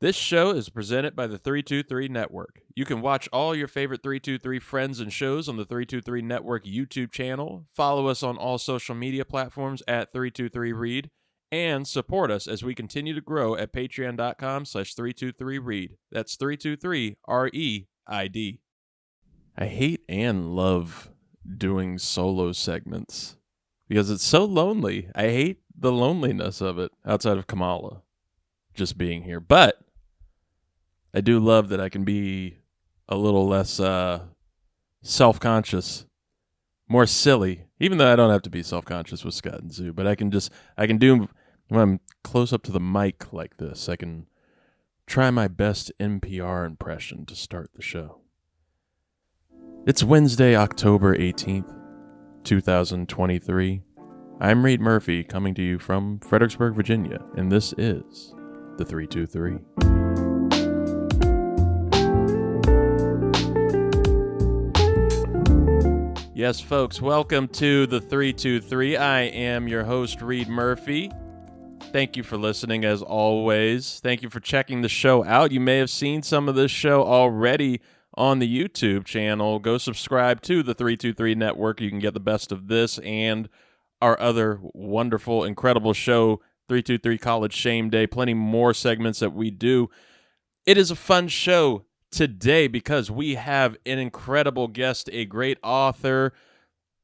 This show is presented by the 323 Network. You can watch all your favorite 323 friends and shows on the 323 Network YouTube channel, follow us on all social media platforms at 323read, and support us as we continue to grow at patreon.com/323read. That's 323REID. I hate and love doing solo segments because it's so lonely. I hate the loneliness of it outside of Kamala just being here. But I do love that I can be a little less self-conscious, more silly, even though I don't have to be self-conscious with Scott and Zoo, but I can do, when I'm close up to the mic like this, I can try my best NPR impression to start the show. It's Wednesday, October 18th, 2023. I'm Reed Murphy, coming to you from Fredericksburg, Virginia, and this is the 323. Yes, folks, welcome to the 323. I am your host, Reed Murphy. Thank you for listening, as always. Thank you for checking the show out. You may have seen some of this show already on the YouTube channel. Go subscribe to the 323 Network. You can get the best of this and our other wonderful, incredible show, 323 College Shame Day. Plenty more segments that we do. It is a fun show today because we have an incredible guest, a great author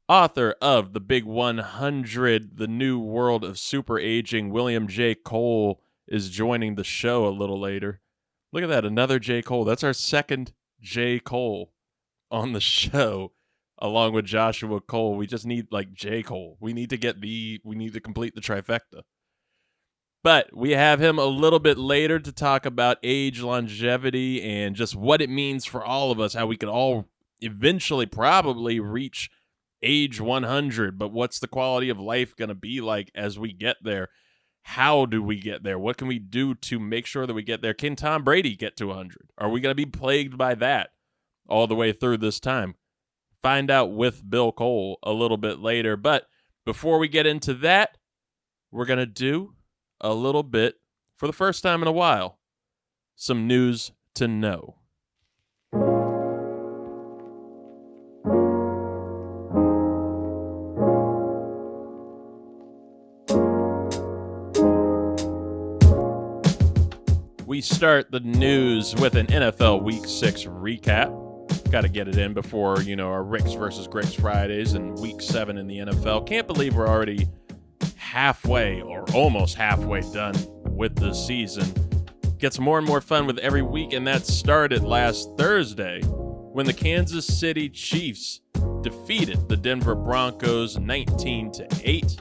of The Big 100, The New World of Super Aging. William J. Kole is joining the show a little later. Look at that, another J. Kole. That's our second J. Kole on the show, along with Joshua Cole. We just need like J. Kole. We need to complete the trifecta. But we have him a little bit later to talk about age, longevity, and just what it means for all of us, how we can all eventually probably reach age 100. But what's the quality of life going to be like as we get there? How do we get there? What can we do to make sure that we get there? Can Tom Brady get to 100? Are we going to be plagued by that all the way through this time? Find out with Bill Kole a little bit later. But before we get into that, we're going to do a little bit, for the first time in a while, some news to know. We start the news with an NFL Week 6 recap. Got to get it in before, our Ricks versus Gricks Fridays and Week 7 in the NFL. Can't believe we're already halfway or almost halfway done with the season. Gets more and more fun with every week, and that started last Thursday when the Kansas City Chiefs defeated the Denver Broncos 19-8.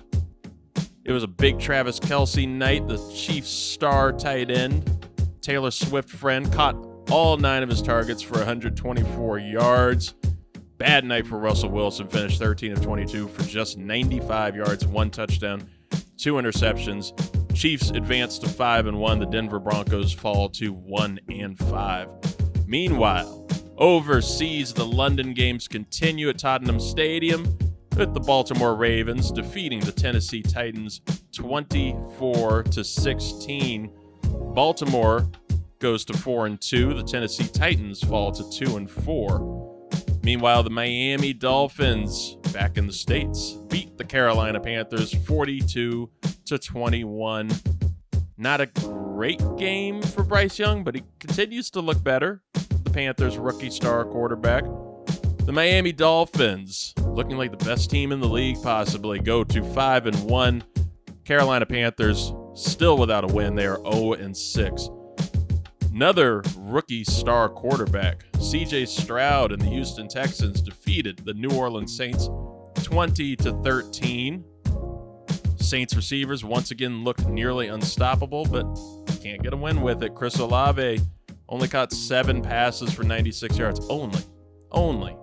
It was a big Travis Kelce night. The Chiefs' star tight end, Taylor Swift friend, caught all 9 of his targets for 124 yards. Bad night for Russell Wilson, finished 13 of 22 for just 95 yards, 1 touchdown, 2 interceptions. Chiefs advance to 5-1. The Denver Broncos fall to 1-5. Meanwhile, overseas, the London games continue at Tottenham Stadium with the Baltimore Ravens defeating the Tennessee Titans 24-16. Baltimore goes to 4-2. The Tennessee Titans fall to 2-4. Meanwhile, the Miami Dolphins, back in the States, beat the Carolina Panthers 42-21. Not a great game for Bryce Young, but he continues to look better. The Panthers' rookie star quarterback. The Miami Dolphins, looking like the best team in the league possibly, go to 5-1. Carolina Panthers still without a win. They are 0-6. Another rookie star quarterback, C.J. Stroud and the Houston Texans defeated the New Orleans Saints 20-13. Saints receivers once again looked nearly unstoppable, but can't get a win with it. Chris Olave only caught 7 passes for 96 yards. Only.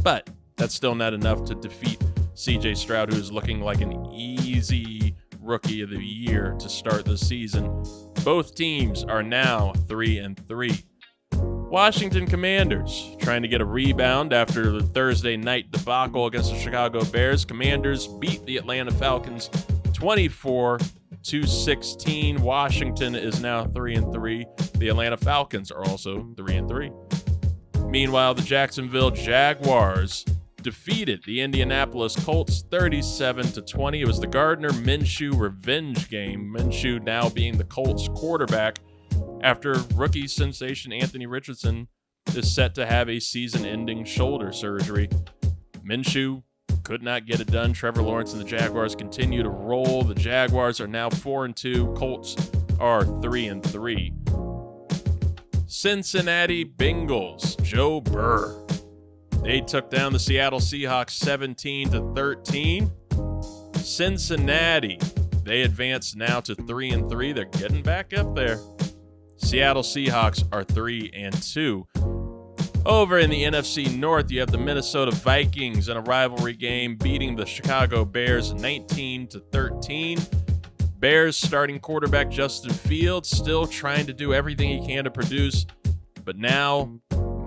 But that's still not enough to defeat C.J. Stroud, who is looking like an easy Rookie of the Year to start the season. Both teams are now 3-3. Washington Commanders trying to get a rebound after the Thursday night debacle against the Chicago Bears. Commanders beat the Atlanta Falcons 24 2-16. Washington is now 3-3. The Atlanta Falcons are also 3-3. Meanwhile, the Jacksonville Jaguars defeated the Indianapolis Colts 37-20. It was the Gardner Minshew revenge game. Minshew now being the Colts quarterback after rookie sensation Anthony Richardson is set to have a season-ending shoulder surgery. Minshew could not get it done. Trevor Lawrence and the Jaguars continue to roll. The Jaguars are now 4-2. Colts are 3-3. Cincinnati Bengals, Joe Burr. They took down the Seattle Seahawks 17-13. Cincinnati, they advance now to 3-3. They're getting back up there. Seattle Seahawks are 3-2. Over in the NFC North, you have the Minnesota Vikings in a rivalry game beating the Chicago Bears 19-13. Bears starting quarterback Justin Fields still trying to do everything he can to produce, but now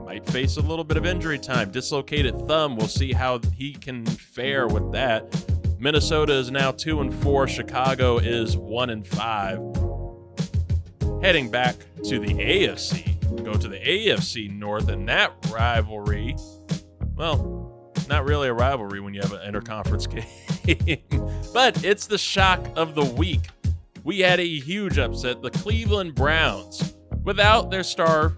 might face a little bit of injury time. Dislocated thumb. We'll see how he can fare with that. Minnesota is now 2-4. Chicago is 1-5. Heading back to the AFC. Go to the AFC North, and that rivalry, well, not really a rivalry when you have an interconference game, but it's the shock of the week. We had a huge upset. The Cleveland Browns, without their star,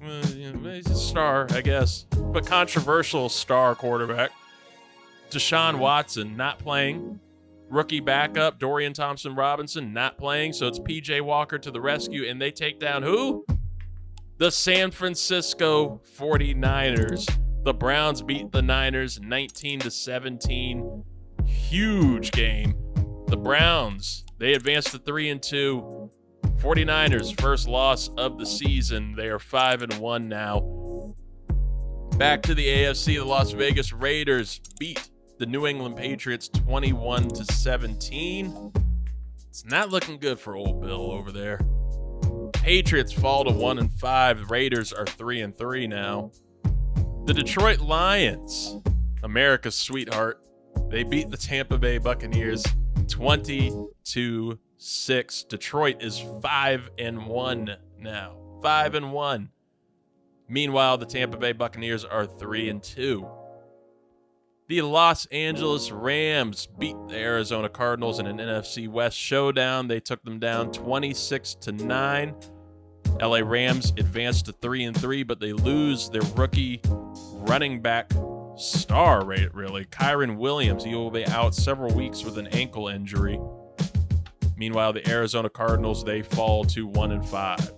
I guess, but controversial star quarterback, Deshaun Watson, not playing. Rookie backup, Dorian Thompson-Robinson, not playing, so it's P.J. Walker to the rescue, and they take down who? The San Francisco 49ers. The Browns beat the Niners 19-17. Huge game. The Browns, they advanced to 3-2. 49ers, first loss of the season. They are 5-1 now. Back to the AFC, the Las Vegas Raiders beat the New England Patriots 21-17. It's not looking good for old Bill over there. Patriots fall to 1-5. Raiders are 3-3 now. The Detroit Lions, America's sweetheart, they beat the Tampa Bay Buccaneers 20-6. Detroit is 5-1 now. 5-1. Meanwhile, the Tampa Bay Buccaneers are 3-2. The Los Angeles Rams beat the Arizona Cardinals in an NFC West showdown. They took them down 26-9. LA Rams advanced to 3-3, but they lose their rookie running back star, really. Kyron Williams, he will be out several weeks with an ankle injury. Meanwhile, the Arizona Cardinals, they fall to 1-5.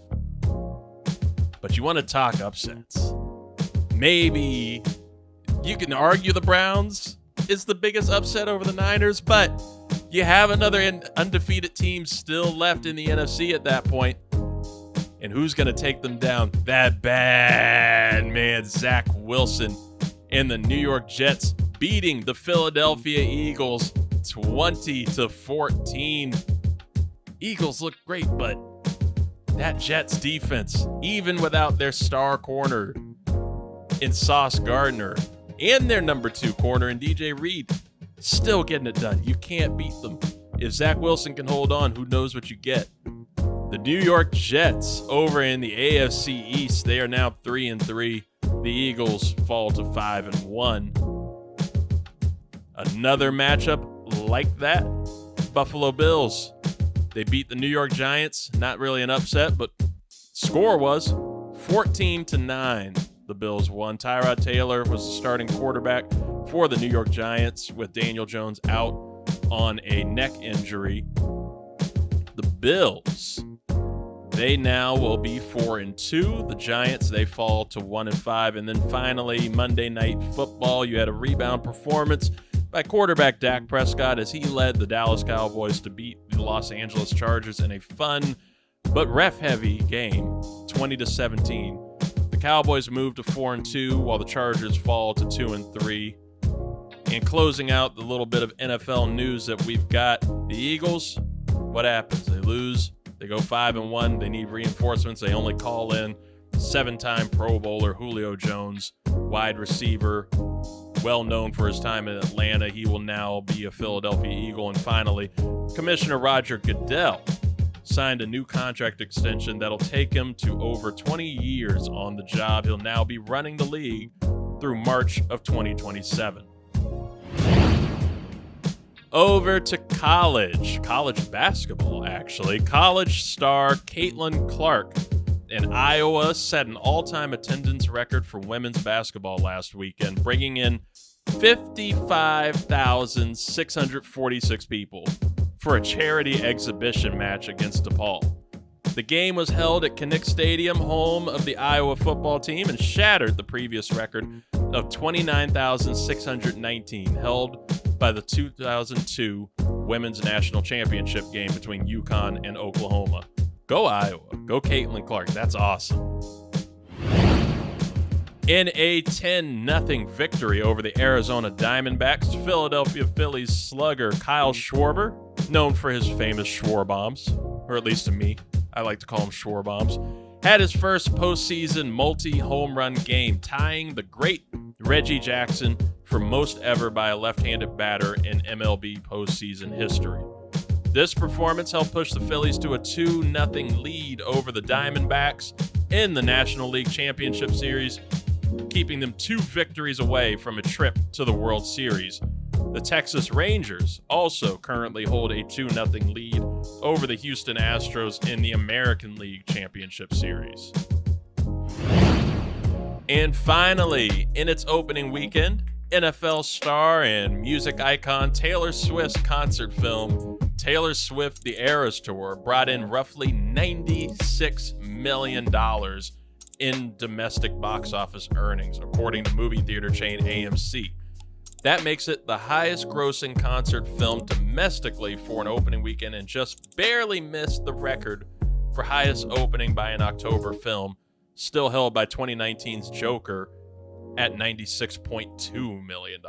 But you want to talk upsets. Maybe you can argue the Browns is the biggest upset over the Niners, but you have another undefeated team still left in the NFC at that point. And who's going to take them down? That bad man, Zach Wilson, and the New York Jets beating the Philadelphia Eagles 20-14. Eagles look great, but that Jets defense, even without their star corner in Sauce Gardner and their number 2 corner in DJ Reed, still getting it done. You can't beat them. If Zach Wilson can hold on, who knows what you get. The New York Jets over in the AFC East, they are now 3-3. The Eagles fall to 5-1. Another matchup like that, Buffalo Bills. They beat the New York Giants. Not really an upset, but score was 14-9. The Bills won. Tyrod Taylor was the starting quarterback for the New York Giants with Daniel Jones out on a neck injury. The Bills, they now will be 4-2. The Giants, they fall to 1-5. And then finally, Monday Night Football, you had a rebound performance by quarterback Dak Prescott as he led the Dallas Cowboys to beat the Los Angeles Chargers in a fun but ref-heavy game, 20-17. The Cowboys move to 4-2 while the Chargers fall to 2-3. And closing out the little bit of NFL news that we've got, the Eagles, what happens? They lose. They go 5-1. They need reinforcements. They only call in 7-time Pro Bowler Julio Jones, wide receiver, well known for his time in Atlanta. He will now be a Philadelphia Eagle. And finally, Commissioner Roger Goodell signed a new contract extension that'll take him to over 20 years on the job. He'll now be running the league through March of 2027. Over to college basketball, actually. College star Caitlin Clark in Iowa set an all-time attendance record for women's basketball last weekend, bringing in 55,646 people for a charity exhibition match against DePaul. The game was held at Kinnick Stadium, home of the Iowa football team, and shattered the previous record of 29,619 held by the 2002 Women's National Championship game between UConn and Oklahoma. Go Iowa. Go Caitlin Clark. That's awesome. In a 10-0 victory over the Arizona Diamondbacks, Philadelphia Phillies slugger Kyle Schwarber, known for his famous Schwar bombs, or at least to me, I like to call them Schwar bombs, had his first postseason multi-home run game, tying the great Reggie Jackson for most ever by a left-handed batter in MLB postseason history. This performance helped push the Phillies to a 2-0 lead over the Diamondbacks in the National League Championship Series, keeping them 2 victories away from a trip to the World Series. The Texas Rangers also currently hold a 2-0 lead over the Houston Astros in the American League Championship Series. And finally, in its opening weekend, NFL star and music icon Taylor Swift's concert film, Taylor Swift: The Eras Tour, brought in roughly $96 million in domestic box office earnings, according to movie theater chain AMC. That makes it the highest grossing concert film domestically for an opening weekend, and just barely missed the record for highest opening by an October film, still held by 2019's Joker at $96.2 million.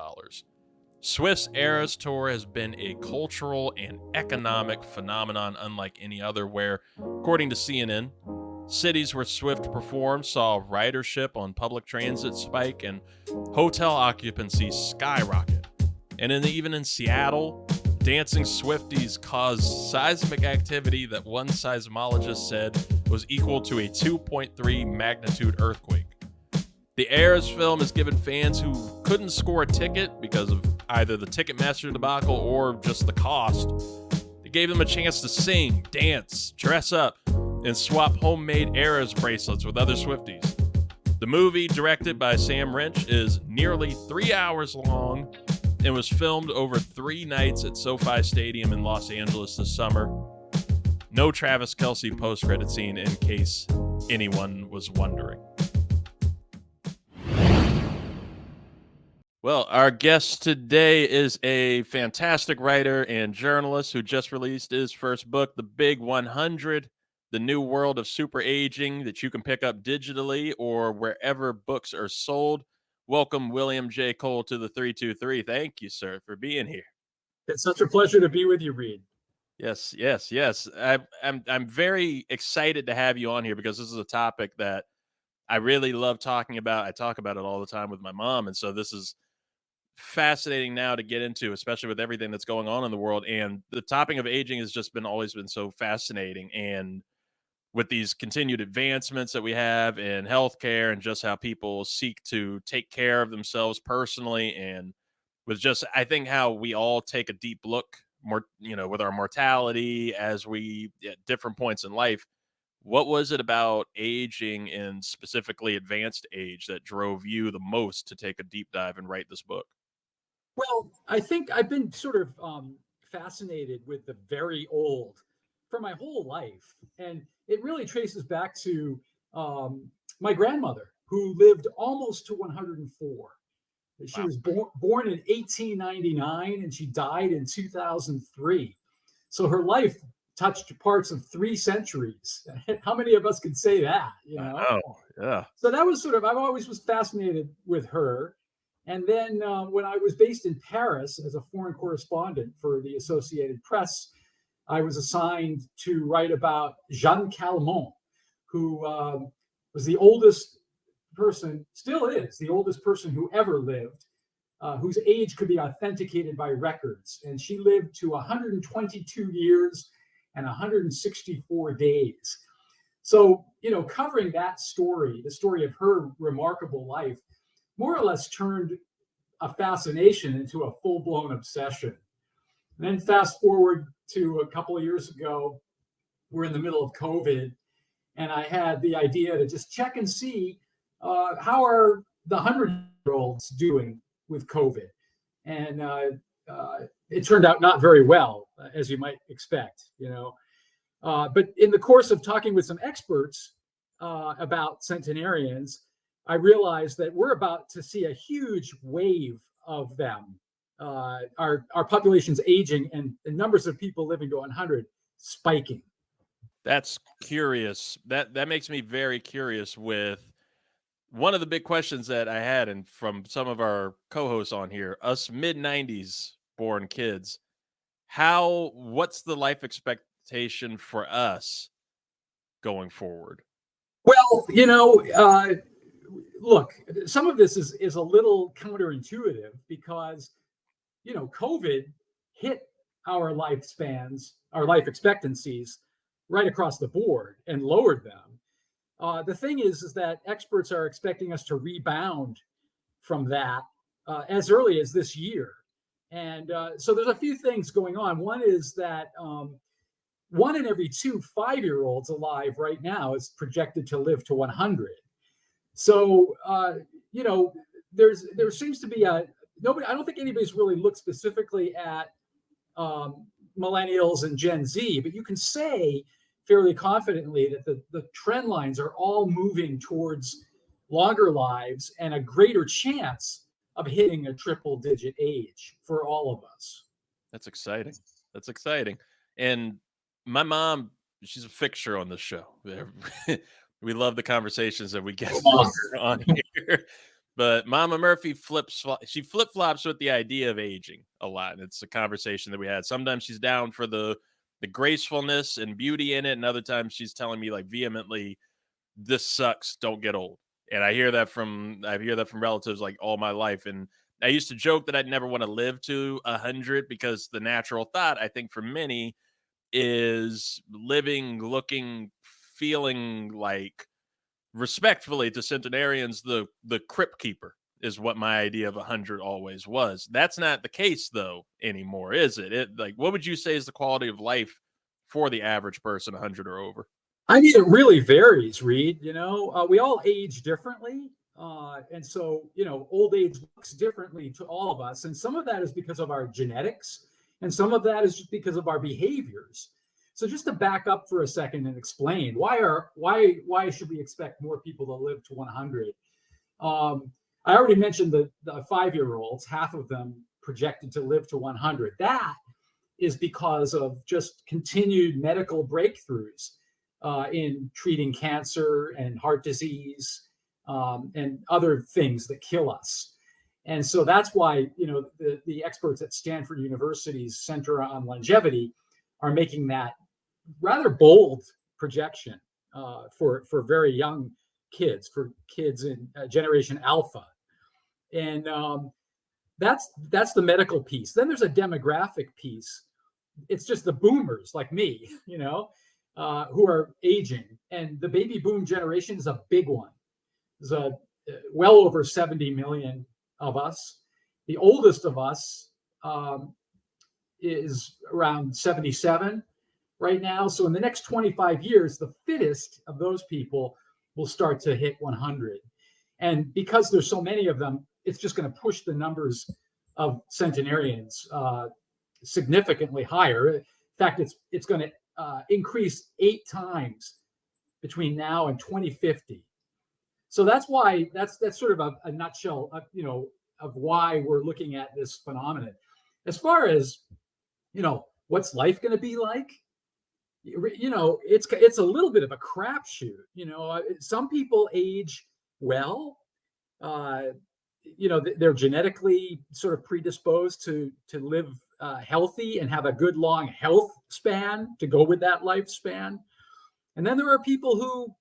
Swift's Eras Tour has been a cultural and economic phenomenon unlike any other, where, according to CNN, cities where Swift performed saw ridership on public transit spike and hotel occupancy skyrocket. And even in Seattle, dancing Swifties caused seismic activity that one seismologist said was equal to a 2.3 magnitude earthquake. The Eras film has given fans who couldn't score a ticket because of either the Ticketmaster debacle or just the cost, it gave them a chance to sing, dance, dress up, and swap homemade Eras bracelets with other Swifties. The movie, directed by Sam Wrench, is nearly 3 hours long and was filmed over 3 nights at SoFi Stadium in Los Angeles this summer. No Travis Kelce post-credit scene, in case anyone was wondering. Well, our guest today is a fantastic writer and journalist who just released his first book, The Big 100, The New World of Super Aging, that you can pick up digitally or wherever books are sold. Welcome, William J. Kole, to the 323. Thank you, sir, for being here. It's such a pleasure to be with you, Reed. Yes. I'm very excited to have you on here because this is a topic that I really love talking about. I talk about it all the time with my mom, and so this is fascinating now to get into, especially with everything that's going on in the world. And the topic of aging has just always been so fascinating. And with these continued advancements that we have in healthcare and just how people seek to take care of themselves personally, and with just, I think, how we all take a deep look more, with our mortality as we at different points in life. What was it about aging and specifically advanced age that drove you the most to take a deep dive and write this book? Well, I think I've been sort of fascinated with the very old for my whole life. And it really traces back to my grandmother, who lived almost to 104. She was born in 1899 and she died in 2003. So her life touched parts of 3 centuries. How many of us could say that? Oh, yeah. So that was I've always was fascinated with her. And then when I was based in Paris as a foreign correspondent for the Associated Press, I was assigned to write about Jeanne Calment, who was the oldest person, still is the oldest person who ever lived. whose age could be authenticated by records. And she lived to 122 years and 164 days. So, covering that story, the story of her remarkable life, more or less turned a fascination into a full-blown obsession. And then fast forward to a couple of years ago, we're in the middle of COVID, and I had the idea to just check and see how are the 100-year-olds doing with COVID. And it turned out not very well, as you might expect, But in the course of talking with some experts about centenarians, I realized that we're about to see a huge wave of them. Our population's aging, and the numbers of people living to 100 spiking. That's curious. That makes me very curious. With one of the big questions that I had, and from some of our co-hosts on here, us mid-90s born kids, what's the life expectation for us going forward? Well, look, some of this is a little counterintuitive because, COVID hit our lifespans, our life expectancies right across the board and lowered them. The thing is that experts are expecting us to rebound from that as early as this year. And so there's a few things going on. One is that 1 in every 2 5-year-olds alive right now is projected to live to 100. So, there seems to be nobody, I don't think anybody's really looked specifically at millennials and Gen Z, but you can say fairly confidently that the trend lines are all moving towards longer lives and a greater chance of hitting a triple-digit age for all of us. That's exciting. And my mom, she's a fixture on the show. We love the conversations that we get on here. But Mama Murphy flip-flops with the idea of aging a lot. And it's a conversation that we had. Sometimes she's down for the gracefulness and beauty in it, and other times she's telling me like vehemently, this sucks, don't get old. And I hear that from relatives like all my life. And I used to joke that I'd never want to live to 100 because the natural thought, I think, for many is living, looking, feeling like, respectfully to centenarians, the crypt keeper is what my idea of 100 always was. That's not the case though anymore, is it? What would you say is the quality of life for the average person 100 or over? I mean, it really varies, Reed. We all age differently. And so, old age looks differently to all of us. And some of that is because of our genetics, and some of that is just because of our behaviors. So just to back up for a second and explain why should we expect more people to live to 100? I already mentioned the 5-year-olds, half of them projected to live to 100. That is because of just continued medical breakthroughs in treating cancer and heart disease and other things that kill us. And so that's why, the experts at Stanford University's Center on Longevity are making that rather bold projection for very young kids, for kids in Generation Alpha. And that's the medical piece. Then there's a demographic piece. It's just the boomers like me, who are aging. And the baby boom generation is a big one. There's well over 70 million of us. The oldest of us is around 77 right now. So in the next 25 years, the fittest of those people will start to hit 100. And because there's so many of them, it's just going to push the numbers of centenarians significantly higher. In fact, it's going to increase 8 times between now and 2050. So that's why that's sort of a nutshell of why we're looking at this phenomenon. As far as what's life going to be like, it's a little bit of a crapshoot. Some people age well. They're genetically sort of predisposed to live healthy and have a good long health span to go with that lifespan. And then there are people who,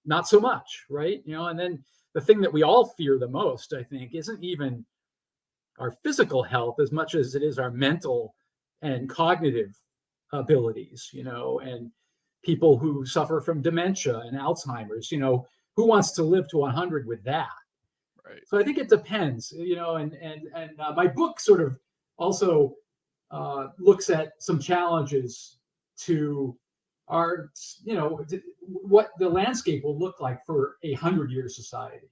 not so much, right? And then the thing that we all fear the most, I think, isn't even our physical health as much as it is our mental and cognitive abilities, and people who suffer from dementia and Alzheimer's, who wants to live to 100 with that? Right. So I think it depends, and my book sort of also looks at some challenges to our, what the landscape will look like for 100-year society.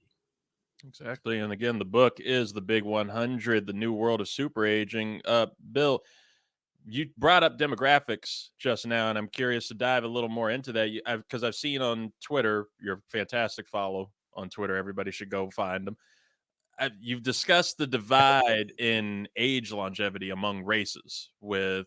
Exactly. And again, the book is The Big 100, The New World of Super Aging. Bill, you brought up demographics just now, and I'm curious to dive a little more into that because I've seen on Twitter, you're a fantastic follow on Twitter. Everybody should go find them. You've discussed the divide in age longevity among races with,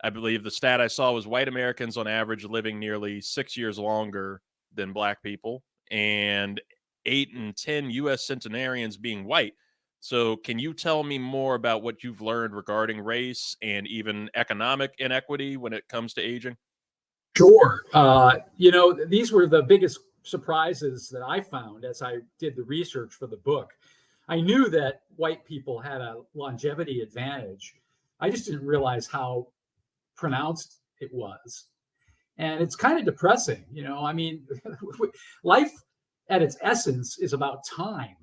I believe the stat I saw was white Americans on average living nearly 6 years longer than black people, and 8 and 10 U.S. centenarians being white. So can you tell me more about what you've learned regarding race and even economic inequity when it comes to aging? Sure. These were the biggest surprises that I found as I did the research for the book. I knew that white people had a longevity advantage. I just didn't realize how pronounced it was. And it's kind of depressing. I mean, life at its essence is about time,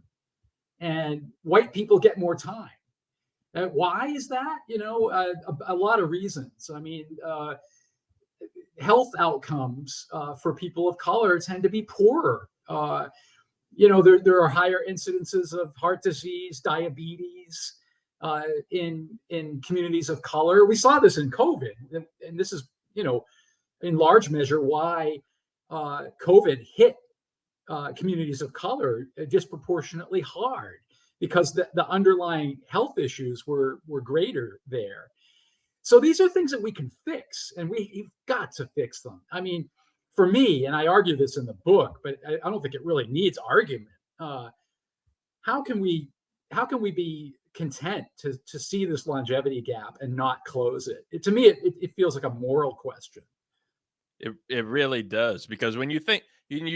and white people get more time. Why is that? A lot of reasons. I mean, health outcomes for people of color tend to be poorer. There are higher incidences of heart disease, diabetes in communities of color. We saw this in COVID, and this is, in large measure why COVID hit communities of color disproportionately hard, because the underlying health issues were greater there. So these are things that we can fix, and we've got to fix them. I mean, for me, and I argue this in the book, but I don't think it really needs argument. How can we be content to see this longevity gap and not close it? To me, it feels like a moral question. It really does, because when you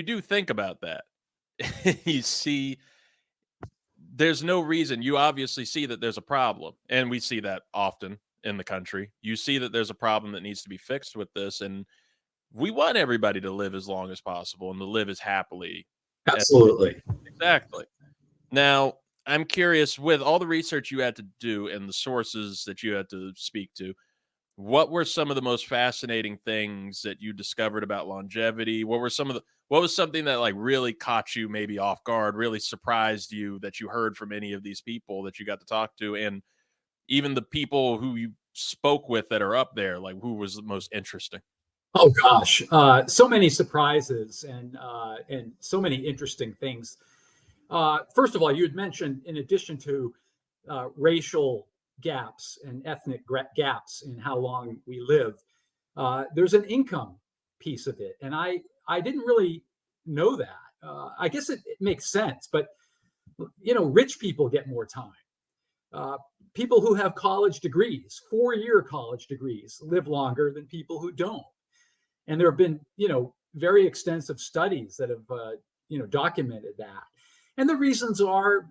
do think about that, you see there's no reason. You obviously see that there's a problem, and we see that often in the country. You see that there's a problem that needs to be fixed with this, and we want everybody to live as long as possible and to live as happily. Absolutely. Exactly. Now, I'm curious, with all the research you had to do and the sources that you had to speak to, what were some of the most fascinating things that you discovered about longevity? What was something that like really caught you maybe off guard, really surprised you that you heard from any of these people that you got to talk to, and even the people who you spoke with that are up there, like who was the most interesting? Oh gosh, so many surprises and so many interesting things. First of all, you had mentioned, in addition to racial gaps and ethnic gaps in how long we live, there's an income piece of it, and I didn't really know that. I guess it makes sense, but rich people get more time. People who have college degrees, 4-year college degrees, live longer than people who don't. And there have been, very extensive studies that have, documented that. And the reasons are,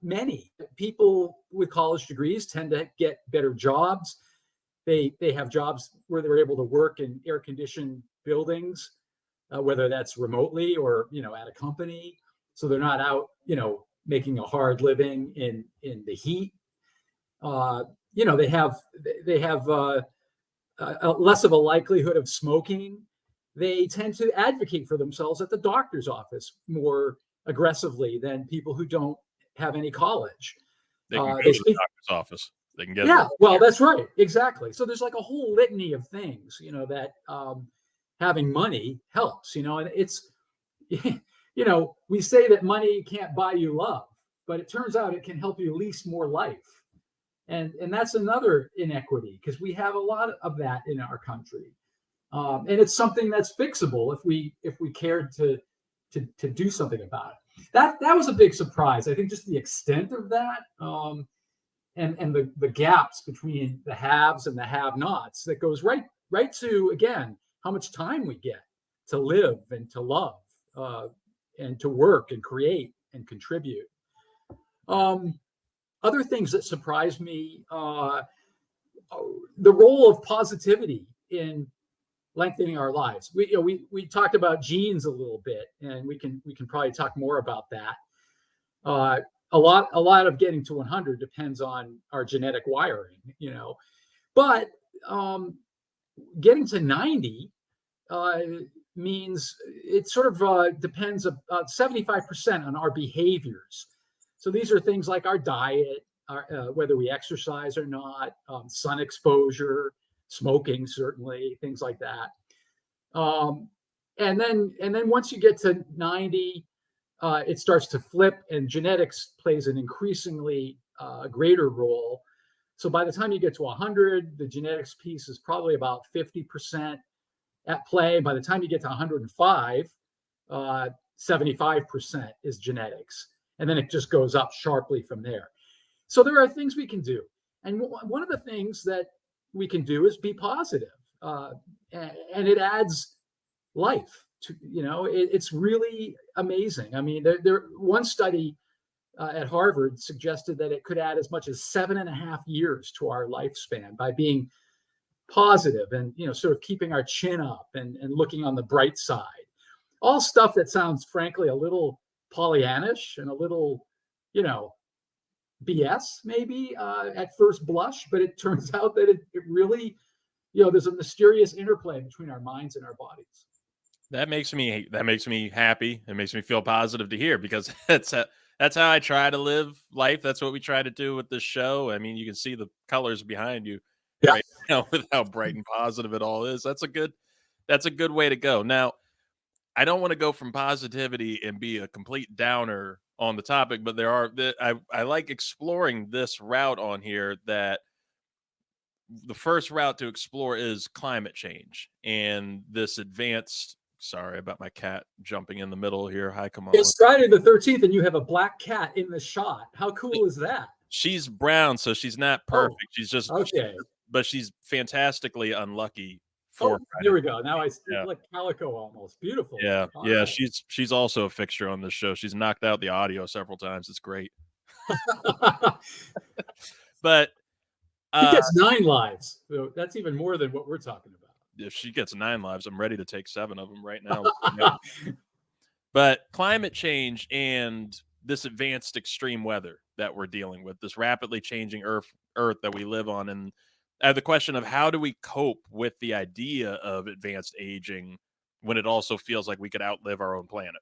many. People with college degrees tend to get better jobs. They have jobs where they're able to work in air-conditioned buildings, whether that's remotely or, at a company. So they're not out, making a hard living in the heat. They have less of a likelihood of smoking. They tend to advocate for themselves at the doctor's office more aggressively than people who don't have any college. They can go to the doctor's office. They can get well, that's right, exactly. So there's like a whole litany of things, that having money helps. And it's, we say that money can't buy you love, but it turns out it can help you lease more life. And that's another inequity, because we have a lot of that in our country, and it's something that's fixable if we cared to do something about it. That was a big surprise. I think just the extent of that, and the gaps between the haves and the have-nots, that goes right to, again, how much time we get to live and to love, and to work and create and contribute. other things that surprise me, the role of positivity in lengthening our lives. We talked about genes a little bit, and we can probably talk more about that. A lot of getting to 100 depends on our genetic wiring, but getting to 90 means it sort of depends about 75% on our behaviors. So these are things like our diet, whether we exercise or not, sun exposure, smoking, certainly, things like that. And then once you get to 90, it starts to flip, and genetics plays an increasingly greater role. So by the time you get to 100, the genetics piece is probably about 50% at play. By the time you get to 105, 75% is genetics. And then it just goes up sharply from there. So there are things we can do. And one of the things that we can do is be positive. And it adds life to, it's really amazing. I mean, one study at Harvard suggested that it could add as much as 7.5 years to our lifespan by being positive and, sort of keeping our chin up and looking on the bright side. All stuff that sounds, frankly, a little Pollyannish and a little, BS maybe at first blush, but it turns out that it really, there's a mysterious interplay between our minds and our bodies. That makes me happy. It makes me feel positive to hear, because that's how I try to live life. That's what we try to do with this show. I mean, you can see the colors behind you right now with how bright and positive it all is. That's a good way to go. Now, I don't want to go from positivity and be a complete downer on the topic, but I like exploring this route on here. That the first route to explore is climate change and this advanced. Sorry about my cat jumping in the middle here. Hi, come on. It's Friday the 13th, and you have a black cat in the shot. How cool is that? She's brown, so she's not perfect. She's just okay, but she's fantastically unlucky. Here we go. Now like calico almost. Beautiful. Yeah. Right. She's also a fixture on this show. She's knocked out the audio several times. It's great. But he gets 9 lives. So that's even more than what we're talking about. If she gets 9 lives, I'm ready to take 7 of them right now. But climate change and this advanced extreme weather that we're dealing with, this rapidly changing Earth that we live on, and the question of how do we cope with the idea of advanced aging when it also feels like we could outlive our own planet?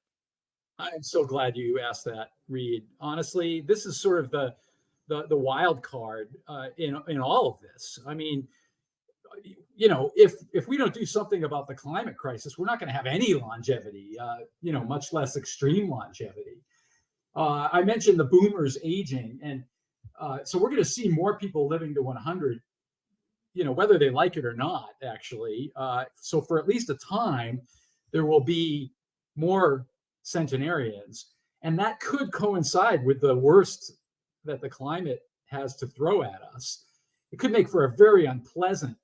I'm so glad you asked that, Reed. Honestly, this is sort of the wild card in all of this. I mean, if we don't do something about the climate crisis, we're not going to have any longevity, much less extreme longevity. I mentioned the boomers aging, and so we're going to see more people living to 100, whether they like it or not, actually. So for at least a time, there will be more centenarians, and that could coincide with the worst that the climate has to throw at us. It could make for a very unpleasant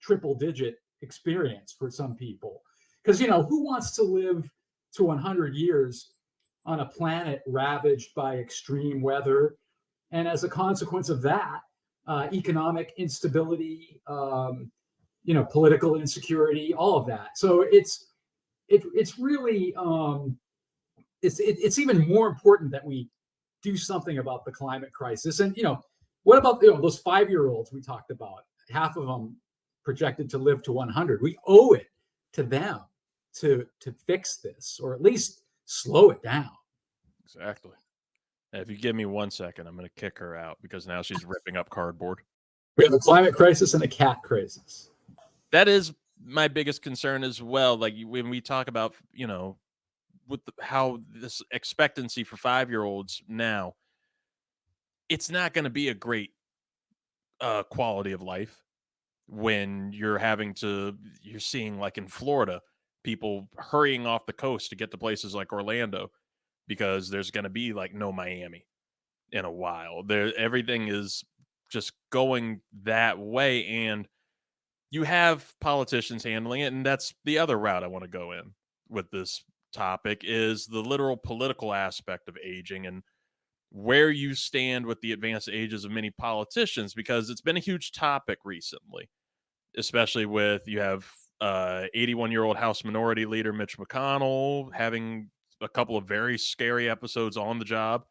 triple-digit experience for some people, because who wants to live to 100 years on a planet ravaged by extreme weather, and as a consequence of that, economic instability, political insecurity, all of that. So it's really it's even more important that we do something about the climate crisis. And what about those 5-year-olds we talked about? Half of them projected to live to 100. We owe it to them to fix this, or at least slow it down. Exactly. If you give me 1 second, I'm going to kick her out because now she's ripping up cardboard. We have a climate crisis and a cat crisis. That is my biggest concern as well. Like when we talk about, with how this expectancy for 5-year-olds now, it's not going to be a great quality of life when you're seeing, like in Florida, people hurrying off the coast to get to places like Orlando because there's going to be like no Miami in a while. Everything is just going that way, and you have politicians handling it, and that's the other route I want to go in with this topic, is the literal political aspect of aging. And where you stand with the advanced ages of many politicians, because it's been a huge topic recently, especially with you have 81-year-old House Minority Leader Mitch McConnell having a couple of very scary episodes on the job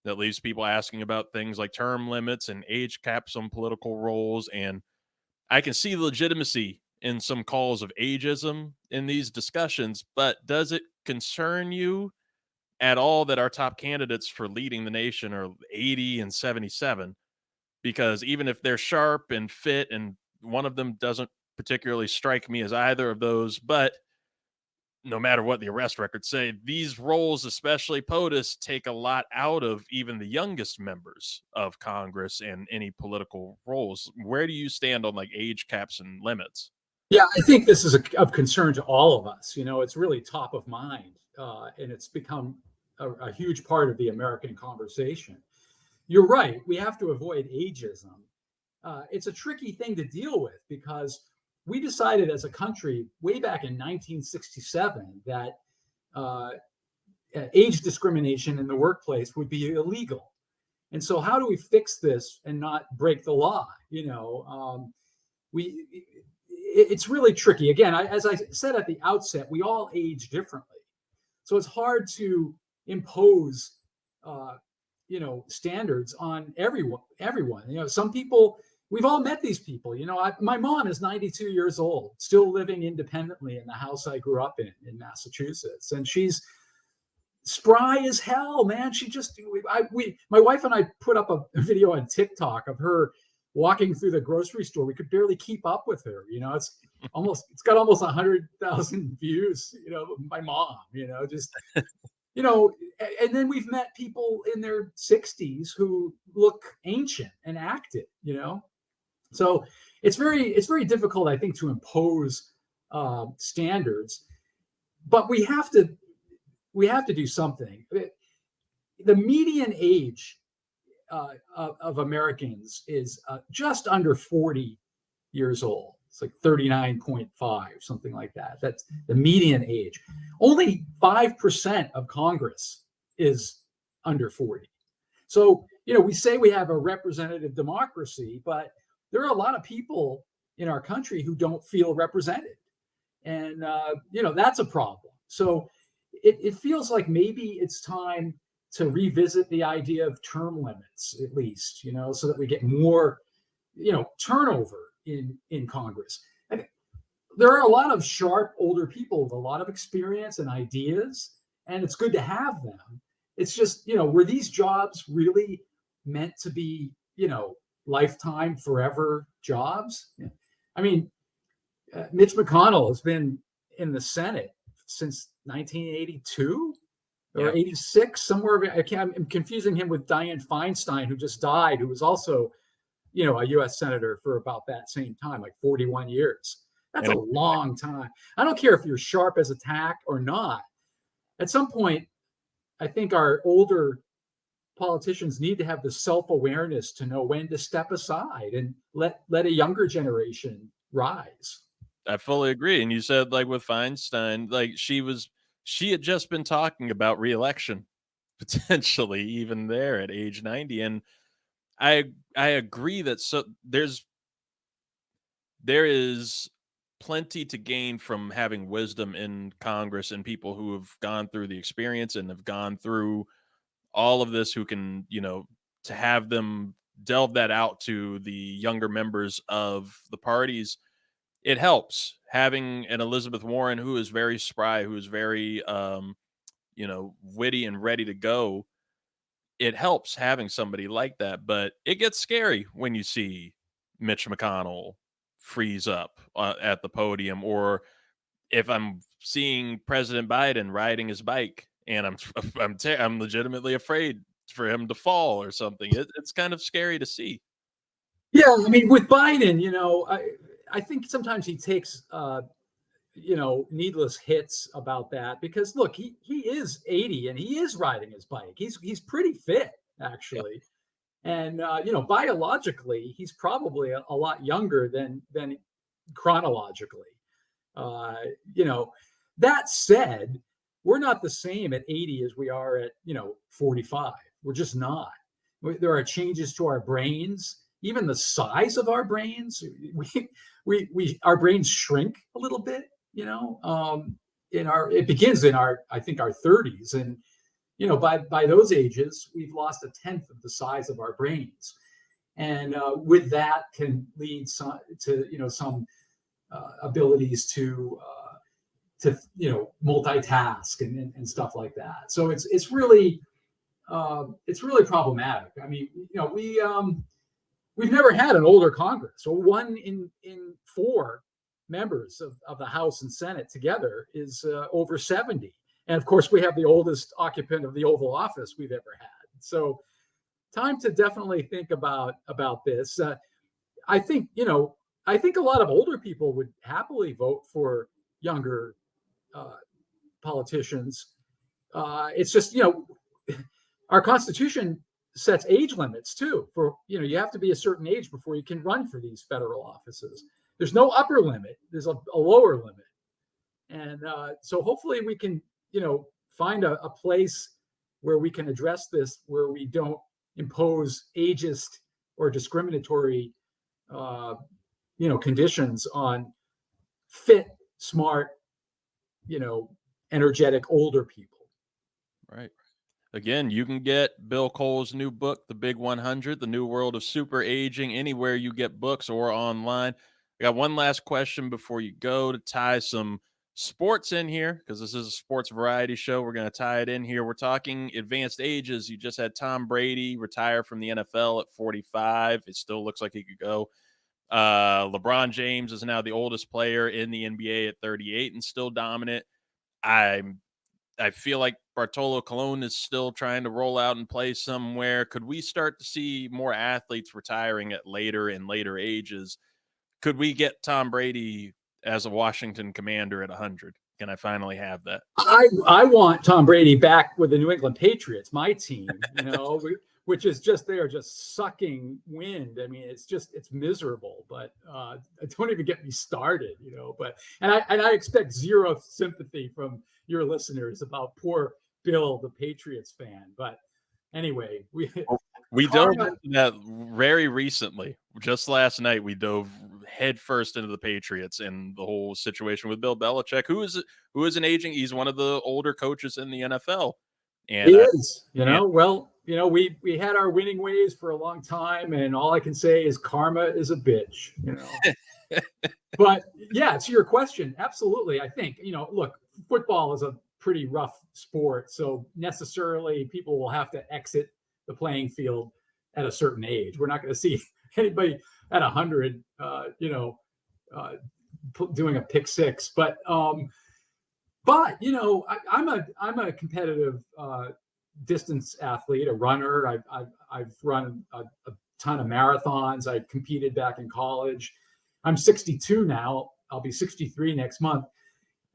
that leaves people asking about things like term limits and age caps on political roles. And I can see the legitimacy in some calls of ageism in these discussions, but does it concern you at all that our top candidates for leading the nation are 80 and 77? Because even if they're sharp and fit, and one of them doesn't particularly strike me as either of those, but no matter what the arrest records say, these roles, especially POTUS, take a lot out of even the youngest members of Congress and any political roles. Where do you stand on like age caps and limits? Yeah, I think this is of concern to all of us. It's really top of mind, and it's become a huge part of the American conversation. You're right. We have to avoid ageism. It's a tricky thing to deal with because we decided as a country way back in 1967 that age discrimination in the workplace would be illegal. And so how do we fix this and not break the law? It's really tricky. Again, as I said at the outset, we all age differently. So it's hard to impose standards on everyone. Some people, we've all met these people. My mom is 92 years old, still living independently in the house I grew up in Massachusetts. And she's spry as hell, man. My wife and I put up a video on TikTok of her walking through the grocery store. We could barely keep up with her. It's got almost 100,000 views, my mom, and then we've met people in their 60s who look ancient and active, So it's very difficult, I think, to impose standards, but we have to do something. The median age of Americans is just under 40 years old. It's like 39.5, something like that. That's the median age. Only 5% of Congress is under 40. So, we say we have a representative democracy, but there are a lot of people in our country who don't feel represented. And, that's a problem. So it feels like maybe it's time to revisit the idea of term limits, at least, so that we get more, turnover in Congress. And there are a lot of sharp older people with a lot of experience and ideas, and it's good to have them. It's just, were these jobs really meant to be, lifetime, forever jobs? I mean, Mitch McConnell has been in the Senate since 1982 or 86, somewhere. I'm confusing him with Dianne Feinstein, who just died, who was also, a U.S. senator for about that same time, like 41 years. That's a long time. I don't care if you're sharp as a tack or not. At some point, I think our older politicians need to have the self-awareness to know when to step aside and let a younger generation rise. I fully agree. And you said, like, with Feinstein, like she had just been talking about reelection potentially even there at age 90. And I agree that there is plenty to gain from having wisdom in Congress and people who have gone through the experience and have gone through all of this, who can, to have them delve that out to the younger members of the parties. It helps having an Elizabeth Warren who is very spry, who is very, witty and ready to go. It helps having somebody like that, but it gets scary when you see Mitch McConnell freeze up at the podium, or if I'm seeing President Biden riding his bike and I'm legitimately afraid for him to fall or something. It's kind of scary to see. Yeah, I mean, with Biden, I think sometimes he takes needless hits about that, because look, he is 80 and he is riding his bike. He's pretty fit, actually. And biologically, he's probably a lot younger than chronologically. That said, we're not the same at 80 as we are at 45. We're just not. There are changes to our brains, even the size of our brains. Our brains shrink a little bit, it begins in I think our 30s. And, by those ages, we've lost 1/10 of the size of our brains. And with that can lead some abilities to multitask and stuff like that. So it's really problematic. I mean, we've never had an older Congress. So 1 in 4 members of the House and Senate together is over 70. And of course, we have the oldest occupant of the Oval Office we've ever had. So time to definitely think about this. I think a lot of older people would happily vote for younger politicians. It's just, our Constitution sets age limits too. For you have to be a certain age before you can run for these federal offices. There's no upper limit. There's a lower limit, and so hopefully we can find a place where we can address this, where we don't impose ageist or discriminatory conditions on fit, smart, energetic older people. Right. Again, you can get Bill Kole's new book, The Big 100, The New World of Super Aging, anywhere you get books or online. I got one last question before you go to tie some sports in here, because this is a sports variety show. We're going to tie it in here. We're talking advanced ages. You just had Tom Brady retire from the NFL at 45. It still looks like he could go. LeBron James is now the oldest player in the NBA at 38 and still dominant. I feel like Bartolo Colon is still trying to roll out and play somewhere. Could we start to see more athletes retiring at later and later ages? Could we get Tom Brady as a Washington Commander at 100? Can I finally have that? I want Tom Brady back with the New England Patriots, my team, which is just, they're just sucking wind. I mean, it's miserable, but don't even get me started, but, and I expect zero sympathy from your listeners about poor Bill, the Patriots fan. But anyway, we dove into that very recently. Just last night, we dove headfirst into the Patriots and the whole situation with Bill Belichick, who is an aging. He's one of the older coaches in the NFL. And he is, we had our winning ways for a long time, and all I can say is karma is a bitch, But yeah, to your question, absolutely. I think, look, football is a pretty rough sport, so necessarily people will have to exit the playing field at a certain age. We're not going to see anybody at 100, doing a pick six. But I'm a competitive distance athlete, a runner. I've run a ton of marathons. I competed back in college. I'm 62 now. I'll be 63 next month.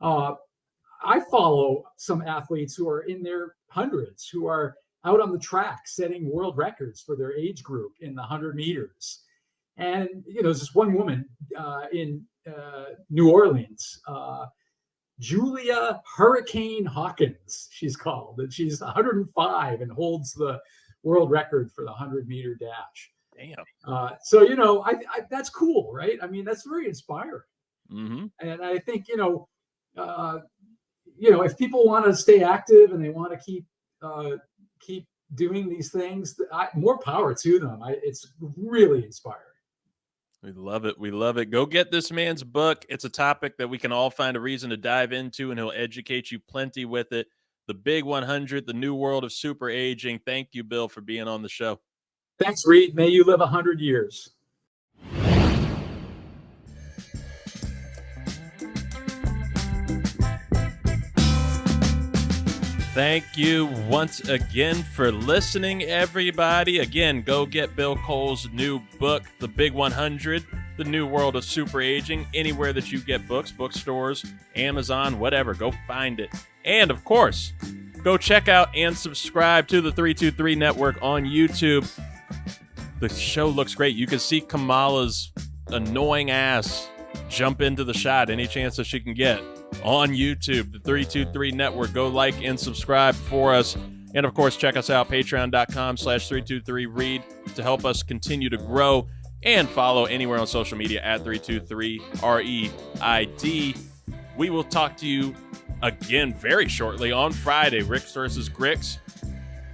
I follow some athletes who are in their hundreds, who are out on the track setting world records for their age group in the 100 meters. And, there's this one woman in New Orleans, Julia Hurricane Hawkins, she's called, and she's 105 and holds the world record for the 100-meter dash. Damn. So, that's cool, right? I mean, that's very inspiring. Mm-hmm. And I think, if people want to stay active and they want to keep doing these things, more power to them. It's really inspiring. We love it. We love it. Go get this man's book. It's a topic that we can all find a reason to dive into, and he'll educate you plenty with it. The Big 100, The New World of Super Aging. Thank you, Bill, for being on the show. Thanks, Reed. May you live 100 years. Thank you once again for listening, everybody. Again, go get Bill Kole's new book, The Big 100, The New World of Super Aging, anywhere that you get books, bookstores, Amazon, whatever. Go find it. And, of course, go check out and subscribe to the 323 Network on YouTube. The show looks great. You can see Kamala's annoying ass jump into the shot any chance that she can get on YouTube, the 323 Network. Go like and subscribe for us. And of course, check us out, patreon.com/323read to help us continue to grow, and follow anywhere on social media at 323REID. We will talk to you again very shortly on Friday. Ricks versus Gricks.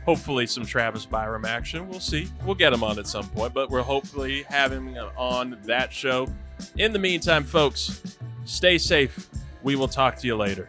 Hopefully some Travis Byram action. We'll see. We'll get him on at some point, but we'll hopefully have him on that show. In the meantime, folks, stay safe. We will talk to you later.